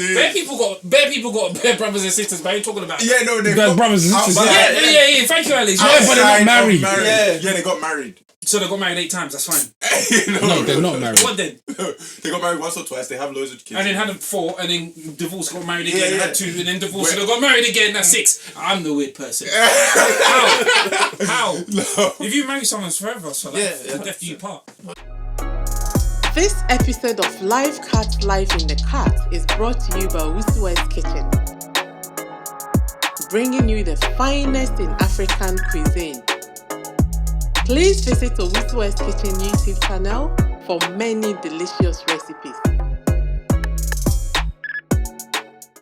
S3: bare people got bare brothers and sisters. But I ain't talking about.
S2: Yeah, no, they
S4: They're brothers and sisters,
S2: outside-
S3: Yeah. Thank you, Alex.
S4: Yeah, but they're not
S2: outside
S4: married.
S2: of marriage.
S1: Yeah.
S2: They got married.
S3: So they got married 8 times. That's fine.
S4: No, they're not married.
S3: What then?
S2: They got married once or twice. They have loads of kids.
S3: And then had 4, and then divorced, got married again,
S2: Yeah.
S3: had 2, and then divorced, and they got married again. That's 6. I'm the weird person. How?
S2: No.
S3: If you marry someone, it's forever. So like,
S2: Yeah.
S3: death do you part.
S8: This episode of Live Cat Life in the Cat is brought to you by West Kitchen, bringing you the finest in African cuisine. Please visit the West Kitchen YouTube channel for many delicious recipes.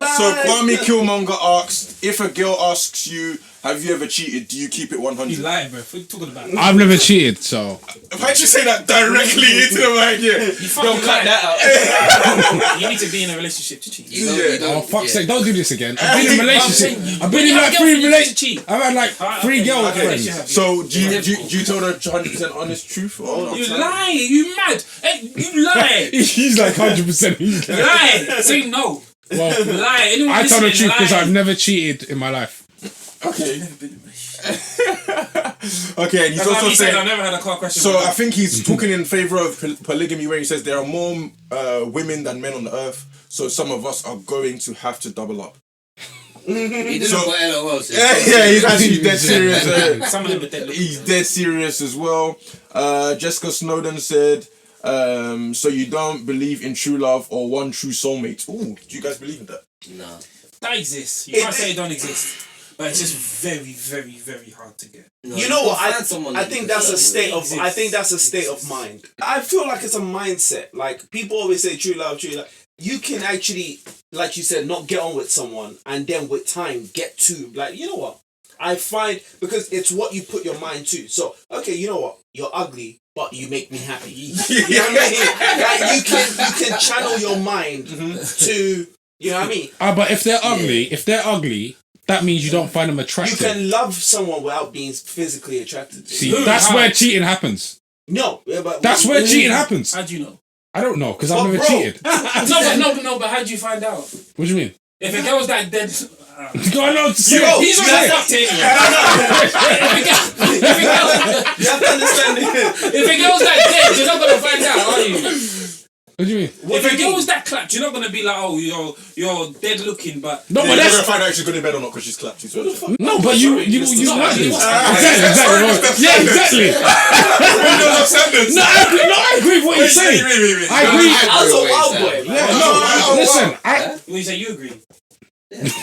S2: So Kwame Killmonger asks, if a girl asks you, have you ever cheated, do you keep it 100?
S3: You lying, bro. What are you talking about?
S4: I've never cheated, so
S2: Why'd you say that directly into the mic? Yeah.
S3: You fucking cut
S1: that
S3: out. You need to be in a relationship to cheat.
S5: You don't,
S2: Yeah.
S5: you don't,
S4: oh fuck's
S5: yeah.
S4: sake, don't do this again. I've been in a relationship.
S3: saying,
S4: I've been in
S3: you have
S4: like
S3: a
S4: 3
S3: girlfriend, you
S4: relationships.
S3: cheat.
S4: I've had like 3
S3: okay,
S4: girlfriends.
S3: okay.
S2: So do you told her 100% honest truth or not?
S3: You lie. You mad. Hey, you lie.
S4: He's like 100%. He's like,
S3: Lie. Say no.
S4: well,
S3: Lie. Anyone
S4: I tell the
S3: listening,
S4: truth because
S3: lie.
S4: I've never cheated in my life.
S2: Okay. Okay, and he's
S3: That's what
S2: also
S3: he said. I
S2: saying.
S3: never had a car question.
S2: So I think he's talking in favor of polygamy, where he says there are more women than men on the earth. So some of us are going to have to double up.
S5: He didn't
S2: So-
S5: put LOL. So
S2: Yeah, he's actually dead serious.
S3: some of them are dead.
S2: He's dead serious as well. Jessica Snowden said, so you don't believe in true love or one true soulmate. Ooh, do you guys believe in that?
S5: No.
S3: That exists. You can't say it don't exist. But it's just very, very, very hard to get.
S5: No,
S1: You know what?
S5: can't find someone
S1: I
S5: that
S1: think
S5: you
S1: that's a
S5: prefer.
S1: state of. I
S3: exists.
S1: think that's a state of mind. I feel like it's a mindset. Like people always say, true love, true love. You can actually, like you said, not get on with someone, and then with time get to like, you know what? I find because it's what you put your mind to. So okay, you know what? You're ugly, but you make me happy. You know what I mean? Like you can channel your mind to. You know what I mean?
S4: But if they're ugly, that means you don't find them
S1: You
S4: attractive.
S1: can love someone without being physically attracted to
S4: See,
S1: you.
S4: that's
S3: How?
S4: where cheating happens.
S1: No, yeah, but
S4: That's where cheating happens.
S3: How do you know?
S4: I don't know because I've
S1: Well,
S4: never
S1: bro.
S4: cheated.
S3: No, but how do you find out?
S4: What do you mean?
S3: If a girl's that dead,
S4: Go on, no,
S3: he's already fucked it.
S1: You have to understand it.
S3: If a girl's that dead, you're not gonna find out, are you?
S4: What do you mean?
S3: If a girl's that clapped, you're not gonna be like, oh, you're dead looking, but
S4: No,
S2: You're
S4: but
S2: gonna
S4: that's
S2: find out if she's good in bed or not because she's clapped. She's
S4: no, but you
S3: Sorry, it's not-
S4: want
S3: it's
S4: this.
S3: not-
S4: Exactly. Yeah, exactly.
S2: Windows of sentence.
S4: No, I agree with what you're saying.
S2: Wait.
S4: I agree.
S1: I was a wild boy, man.
S4: Yeah, no, listen.
S3: When you say you agree.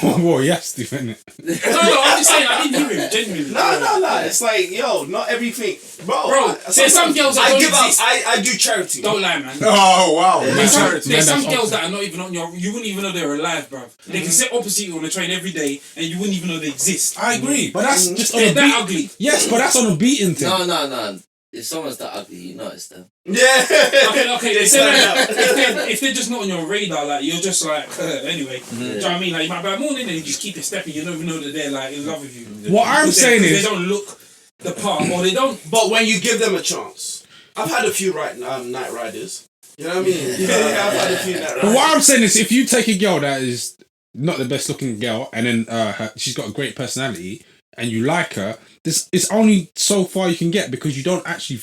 S4: Whoa, yes, Stephen.
S3: No, I'm just saying, I didn't hear him, genuinely.
S1: No. It's like, yo, not everything, bro.
S3: There's some girls that
S1: I
S3: don't
S1: give up.
S3: exist.
S1: I do charity.
S3: Don't lie, man.
S2: Oh wow.
S3: There's some
S4: that's
S3: girls that are not even on your. You wouldn't even know they're alive, bruv. They can sit opposite you on the train every day, and you wouldn't even know they exist.
S4: I agree, but that's just on
S3: They're
S4: a
S3: that
S4: beat.
S3: ugly.
S4: Yes, but that's on a beating thing.
S5: No. If someone's that ugly, you notice them.
S1: Yeah.
S3: Okay. They say like, if they're just not on your radar, like you're just like anyway. Do you know what I mean? Like you might be like morning, and you just keep it stepping. You don't even know that they're like in love with you.
S4: What I'm saying
S3: they
S4: is,
S3: don't look the part, or they don't.
S1: But when you give them a chance, I've had a few night riders. You know what I mean? Yeah, I've had a few night
S4: but
S1: riders.
S4: what I'm saying is, if you take a girl that is not the best looking girl, and then she's got a great personality, and you like her, it's only so far you can get because you don't actually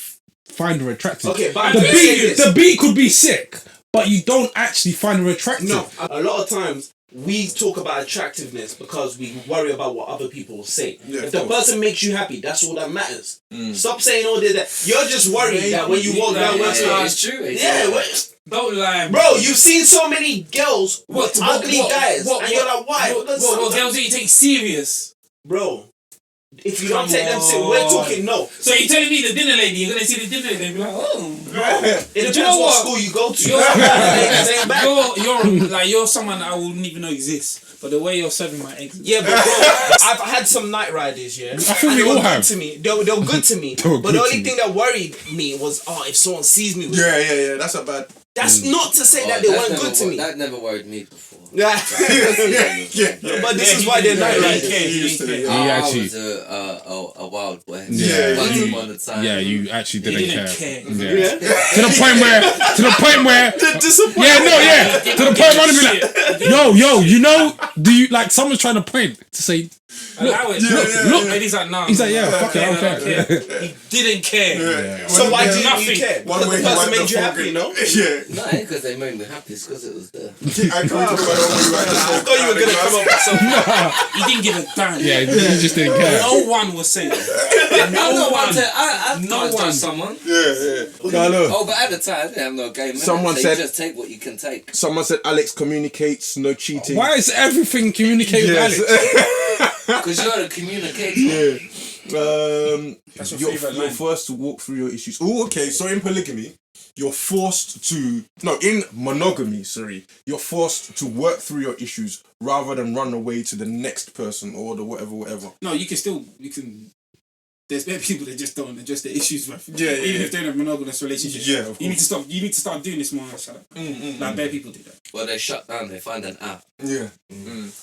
S4: find her attractive.
S1: Okay, but
S4: the beat could be sick, but you don't actually find her attractive.
S1: No, a lot of times we talk about attractiveness because we worry about what other people will say.
S2: Yeah,
S1: if
S2: of
S1: the
S2: course.
S1: person makes you happy, that's all that matters. Stop saying all that. You're just worried that when you walk down West Side,
S5: It's true.
S3: Don't lie,
S1: bro. You've seen so many girls with ugly guys, and you're like, why? Because
S3: What girls do you take serious?
S1: bro. If you don't take them serious, we're talking no.
S3: So you're telling me the dinner lady, you're gonna see the dinner lady and be like, oh.
S1: It depends
S3: you know
S1: what
S3: what?
S1: school you go to.
S3: You're someone that I wouldn't even know exists. But the way you're serving my eggs.
S1: Yeah, but bro, I've had some night riders, yeah. I
S4: think we all have.
S1: To me. They were good to me. But the only thing that worried me was, if someone sees me with
S2: Yeah. That's a bad.
S1: That's not to say that they weren't good to me.
S5: That never worried me before.
S1: Yeah. But this is why they're night riders.
S5: I was a wild boy.
S4: Yeah.
S5: Once upon a time.
S4: Yeah, you actually didn't care.
S1: Yeah.
S4: To the point where
S1: The disappointment.
S4: yeah, no, yeah. To the point where I'd be like, yo, you know, do you like someone's trying to point to say,
S3: Allow it.
S4: look.
S3: And he's like, no.
S4: He's like, yeah, fuck it, I don't care.
S3: He didn't care.
S1: So why didn't
S3: Nothing.
S1: you care?
S2: One
S1: Because
S2: way
S1: the
S2: he
S1: person
S2: wiped
S1: made
S2: the
S1: you
S2: phone
S1: happy,
S2: with-
S1: no?
S2: Yeah.
S5: No, it ain't because they made me happy. It's because it was there.
S2: I can talk about the one way you wiped the
S1: I
S2: phone.
S1: thought you were gonna come up with something.
S3: He didn't give a damn.
S4: Yeah, you just didn't care.
S3: No one was saying.
S5: I've
S3: No
S5: touched
S3: one.
S5: on someone.
S2: Yeah.
S5: Oh, but at the time, I didn't have no game.
S6: Someone
S5: so
S6: said-
S5: you just take what you can take.
S6: Someone said Alex communicates, no cheating.
S4: Why is everything communicated with
S6: Yes.
S4: Alex?
S5: Because you're the communicator.
S3: That's your
S2: You're
S3: favourite line.
S2: forced to walk through your issues. Oh, okay. So in polygamy, you're forced to in monogamy. Sorry, you're forced to work through your issues rather than run away to the next person or the whatever.
S3: No, you can. There's many people that just don't address their issues, bro.
S2: Yeah,
S3: Even if they're in a monogamous relationship.
S2: Yeah, of
S3: You need to stop. You need to start doing this more. Like bare people do that.
S5: Well, they shut down. They find an app.
S2: Yeah.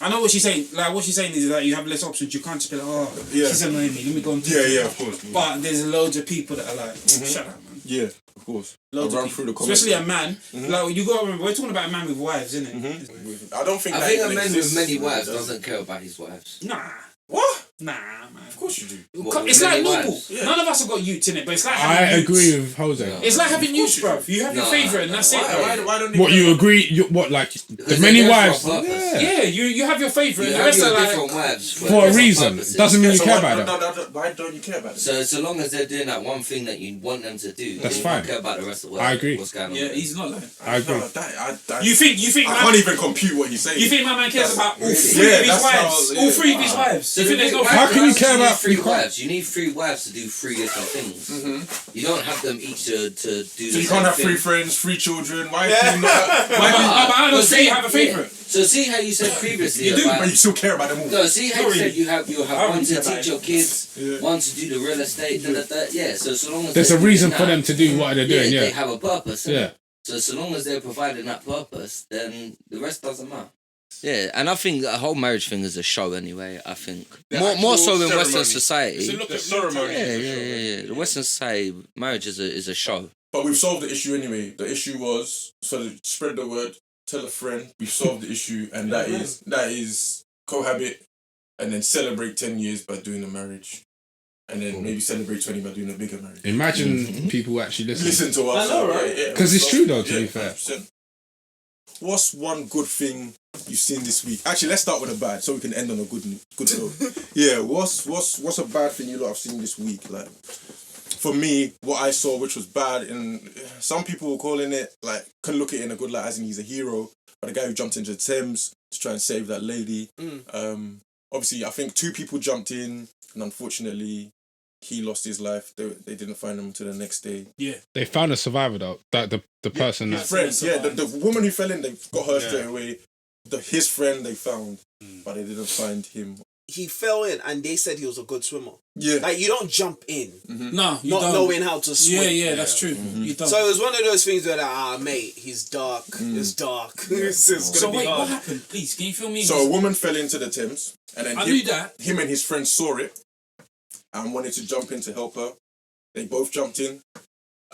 S3: I know what she's saying. Like what she's saying is that you have less options. You can't just be like,
S2: Yeah.
S3: she's annoying me. Let me go and do
S2: Yeah,
S3: it.
S2: yeah, of course.
S3: But there's loads of people that are like, shut up, man.
S2: Yeah, of course.
S3: Loads
S2: I'll
S3: of
S2: run
S3: people.
S2: through the comments.
S3: Especially a man. Like you got to remember, we're talking about a man with wives, isn't it?
S2: I don't think.
S5: I
S2: that
S5: think a
S2: even
S5: man with
S2: exists.
S5: many wives doesn't care about his wives.
S3: Nah,
S2: What?
S3: nah, man.
S2: Of course you do.
S5: What,
S3: It's
S5: many
S3: like normal.
S5: wives?
S2: Yeah.
S3: None of us have got utes in it, but it's like
S4: I
S3: having
S4: agree
S3: utes.
S4: with Jose.
S3: It's like having utes, bro. You have your
S5: No,
S3: favourite, and that's it.
S2: Why don't
S4: What you agree? What like the
S5: Because
S4: many
S5: they go
S4: wives?
S5: for a purpose.
S4: Yeah.
S3: Yeah, you have your favourite,
S5: You
S3: and the
S5: have
S3: rest
S5: your
S3: are like.
S5: different wives
S4: For a
S5: different
S4: reason.
S5: purposes.
S4: Doesn't mean you
S2: So
S4: care
S2: why,
S4: about them.
S2: why don't you care about it?
S5: So long as they're doing that one thing that you want them to do,
S4: That's
S5: then
S4: fine.
S5: You don't care about the rest of the world.
S4: I agree.
S5: What's going on?
S3: Yeah,
S5: there.
S3: he's not lying.
S4: I agree.
S2: No, that,
S3: You think
S2: I
S3: man,
S2: can't even compute what he's saying.
S3: you think my man cares about all
S2: Yeah,
S3: three of his
S2: that's how-
S3: wives?
S2: yeah.
S3: All three of his wives.
S5: So
S3: You think there's no
S4: How can you
S5: why
S4: care
S5: do
S4: about
S5: need three
S4: you can't-
S5: wives? You need three wives to do three different things. You don't have them each to do.
S2: So you can't have three friends, three children. Why can you not?
S3: Why I don't say you have a favourite.
S5: So see how you said previously.
S3: You do,
S5: about,
S2: But you still care about them all.
S5: No, see how you said you have
S3: I
S5: one
S3: wouldn't
S5: to
S3: care about
S5: teach your kids, one to do the real estate, yeah. So long as
S4: There's
S5: they're
S4: a reason
S5: doing
S4: for
S5: that,
S4: them to do what they're doing.
S5: they
S4: Yeah.
S5: have a purpose. innit?
S4: Yeah.
S5: So long as they're providing that purpose, then the rest doesn't matter. Yeah, and I think the whole marriage thing is a show anyway. I think more so in Western society.
S2: The ceremony.
S5: Yeah. The Western society, marriage is a show.
S2: But we've solved the issue anyway. The issue was spread the word, tell a friend. We've solved the issue, and that is cohabit, and then celebrate 10 years by doing a marriage, and then maybe celebrate 20 by doing a bigger marriage.
S4: Imagine people actually listen.
S2: Listen to us.
S1: I know, right?
S2: Yeah,
S4: Because it's true though, to
S2: yeah,
S4: be fair.
S2: 100%. what's one good thing you've seen this week? Actually, let's start with a bad, so we can end on a good note. Yeah, what's a bad thing you lot have seen this week? Like, for me, what I saw, which was bad, and some people were calling it like, can look at it in a good light, as in he's a hero. But the guy who jumped into the Thames to try and save that lady. Obviously, I think 2 people jumped in, and unfortunately, he lost his life. They didn't find him until the next day.
S3: Yeah.
S4: They found a survivor though. That the person
S2: his
S4: that
S2: friends. Yeah, the woman who fell in, they got her straight away. His friend they found, but they didn't find him.
S1: He fell in, and they said he was a good swimmer.
S2: Yeah,
S1: like you don't jump in,
S3: no, you
S1: not
S3: don't.
S1: knowing how to swim.
S3: Yeah, that's true. You don't.
S1: So it was one of those things where like, mate, he's dark. It's dark. It's gonna be hard.
S3: What happened? Please, can you fill me in?
S2: So a woman fell into the Thames, and then
S3: I knew that.
S2: Him and his friend saw it, and wanted to jump in to help her. They both jumped in.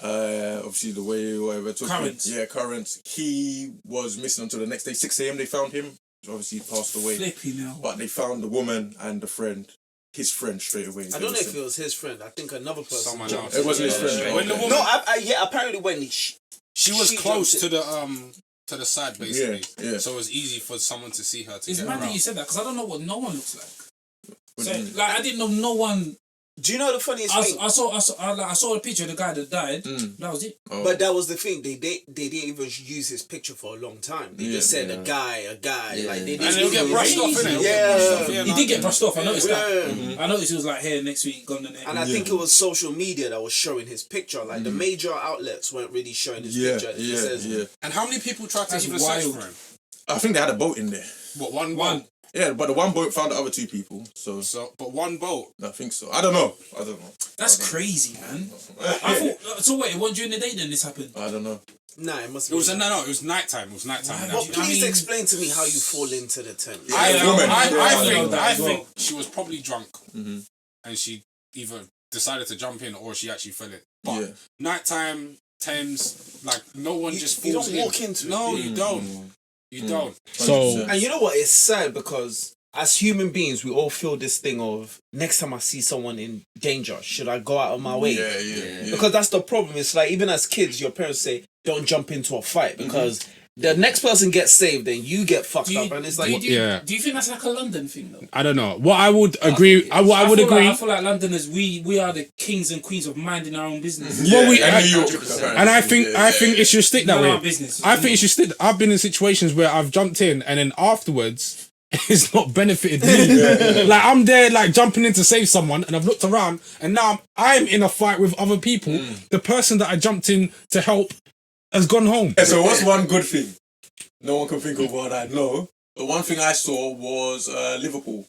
S2: Obviously the way whatever took
S3: Currents.
S2: Currents. He was missing until the next day. 6 a.m. they found him. Obviously he passed away.
S3: Flippy now.
S2: But they found the woman and the friend, his friend, straight away.
S1: I don't know if it was his friend. I think another person.
S4: Someone
S1: jumped.
S4: else.
S2: It wasn't his friend.
S4: When the woman,
S1: No, apparently when
S4: she was close to the side basically.
S2: Yeah.
S4: So it was easy for someone to see her. To
S3: It's
S4: get
S3: mad
S4: her
S3: that you
S4: out.
S3: said that because I don't know what no one looks like.
S2: What
S3: So,
S2: do you mean?
S3: like I didn't know no one.
S1: Do you know the funniest thing?
S3: I saw the picture of the guy that died. That was it.
S2: Oh.
S1: But that was the thing. They didn't even use his picture for a long time. They just said a guy.
S5: Yeah.
S1: Like they
S4: And
S1: didn't
S4: it'll get
S1: even
S4: brushed off, innit?
S1: Yeah.
S3: He did get brushed off. I noticed that.
S1: Yeah.
S3: I noticed he was like here next week, gone the next.
S1: And I think it was social media that was showing his picture. Like the major outlets weren't really showing his picture. It just says,
S4: And how many people tried to
S3: That's
S4: even search
S3: wild.
S4: for him?
S2: I think they had a boat in there.
S4: What, one
S3: One.
S4: boat?
S2: Yeah, but the one boat found the other 2 people. So
S4: But one boat.
S2: I think so. I don't know.
S3: That's crazy, man. I thought. So wait, it wasn't during the day then this happened.
S2: I don't know.
S1: nah, it must
S4: It
S1: be.
S4: was no, it was nighttime. It was nighttime.
S1: Well,
S3: I
S1: please
S3: mean-
S1: explain to me how you fall into the tent.
S3: I
S4: think she was probably drunk, and she either decided to jump in or she actually fell in. But nighttime, Thames, like no one just
S1: you
S4: falls
S1: don't walk into it.
S4: No, you don't. You don't.
S2: So
S1: And you know what? It's sad because as human beings, we all feel this thing of next time I see someone in danger, should I go out of my way?
S2: Yeah.
S1: Because that's the problem. It's like even as kids, your parents say, don't jump into a fight because the next person gets saved, then you get fucked up. And it's like,
S3: do you think that's like a London thing though?
S4: I don't know. What I would agree. I would agree.
S3: I feel like Londoners, we are the kings and queens of minding our own business.
S2: Yeah,
S4: Well,
S2: and New York,
S4: And I think it should stick that
S3: None of
S4: way.
S3: our business.
S4: I think it should stick. I've been in situations where I've jumped in and then afterwards it's not benefited me. Like I'm there, like jumping in to save someone, and I've looked around, and now I'm in a fight with other people. The person that I jumped in to help has gone home.
S2: Yeah, so what's one good thing? No one can think of what I know. The one thing I saw was Liverpool.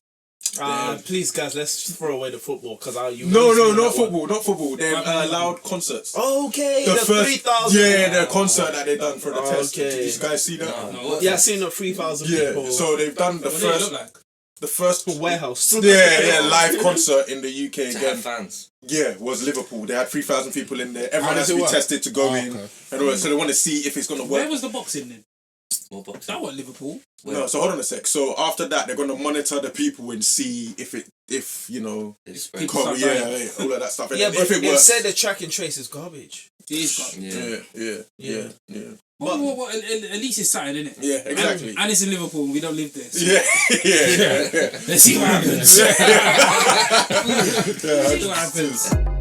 S1: please, guys, let's throw away the football because
S2: Not football. They allowed concerts.
S1: Okay,
S2: The
S1: the
S2: first,
S1: 3,000.
S2: the concert that they done for the test.
S1: Okay.
S2: Did you guys see that?
S3: No.
S1: Yeah, I've seen the 3,000
S2: Yeah.
S1: people.
S2: So they've done the
S3: What do they
S2: first,
S3: look like?
S2: the first
S1: warehouse.
S2: live concert in the UK
S5: To have
S2: again.
S5: fans.
S2: Yeah, was Liverpool. They had 3,000 people in there. Everyone
S4: How
S2: has
S4: does
S2: to
S4: it
S2: be
S4: work?
S2: tested to go in.
S4: Okay.
S2: And all that. So they want to see if it's gonna work.
S3: Where was the boxing then?
S5: More boxing.
S3: That wasn't Liverpool.
S2: No, so hold on a sec. So after that, they're gonna monitor the people and see if you know,
S5: It's
S3: People
S5: spread.
S3: start dying.
S2: all of that stuff. And
S1: Yeah, but
S2: if it
S1: it
S2: works,
S1: said the track and trace is garbage.
S3: It is got.
S5: Yeah.
S2: yeah.
S3: Well, at least it's something, isn't it?
S2: Yeah, exactly.
S3: And it's in Liverpool. We don't live there. So
S2: Yeah.
S3: let's see what happens. Let's see what happens.